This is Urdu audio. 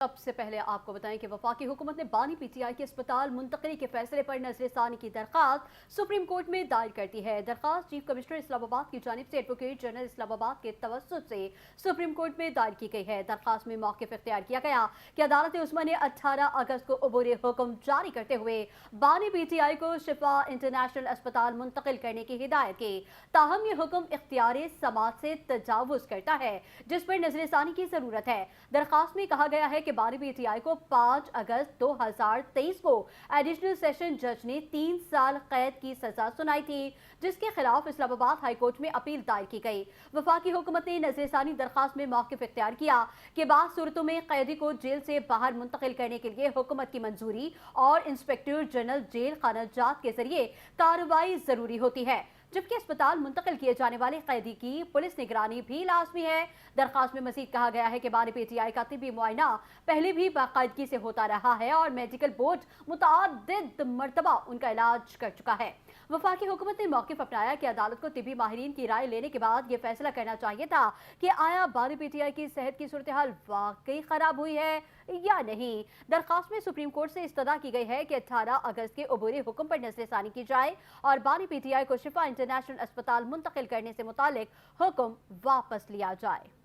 سب سے پہلے آپ کو بتائیں کہ وفاقی حکومت نے بانی پی ٹی آئی کے اسپتال منتقلی کے فیصلے پر نظر ثانی کی درخواست سپریم کورٹ میں دائر کر دی ہے۔ درخواست چیف کمشنر اسلام آباد کی جانب سے ایڈوکیٹ جنرل اسلام آباد کے توسط سے سپریم کورٹ میں دائر کی گئی ہے۔ درخواست میں موقف اختیار کیا گیا کہ عدالت عظمیٰ نے 18 اگست کو عبور حکم جاری کرتے ہوئے بانی پی ٹی آئی کو شفا انٹرنیشنل اسپتال منتقل کرنے کی ہدایت کی، تاہم یہ حکم اختیار سماعت سے تجاوز کرتا ہے جس پر نظر ثانی کی ضرورت ہے۔ درخواست میں کہا گیا ہے کہ بانی پی ٹی آئی کو 5 اگست 2023 کو ایڈیشنل سیشن جج نے 3 سال قید کی سزا سنائی تھی، جس کے خلاف اسلام آباد ہائی کورٹ میں اپیل دائر کی گئی۔ وفاقی حکومت نے نظر ثانی درخواست میں موقف اختیار کیا کہ بعض صورتوں میں قیدی کو جیل سے باہر منتقل کرنے کے لیے حکومت کی منظوری اور انسپیکٹر جنرل جیل خانہ جات کے ذریعے کارروائی ضروری ہوتی ہے، جبکہ اسپتال منتقل کیے جانے والے قیدی کی پولیس نگرانی بھی لازمی ہے۔ درخواست میں مزید کہا گیا ہے کہ بانی پی ٹی آئی کا طبی معائنہ پہلے بھی باقاعدگی سے ہوتا رہا ہے اور میڈیکل بورڈ متعدد مرتبہ ان کا علاج کر چکا ہے۔ وفاقی حکومت نے موقف اپنایا کہ عدالت کو طبی ماہرین کی رائے لینے کے بعد یہ فیصلہ کرنا چاہیے تھا کہ آیا بانی پی ٹی آئی کی صحت کی صورتحال واقعی خراب ہوئی ہے یا نہیں۔ درخواست میں سپریم کورٹ سے استدعا کی گئی ہے کہ 18 اگست کے عبوری حکم پر نظر ثانی کی جائے اور بانی پی ٹی آئی کو شفا انٹرنیشنل اسپتال منتقل کرنے سے متعلق حکم واپس لیا جائے۔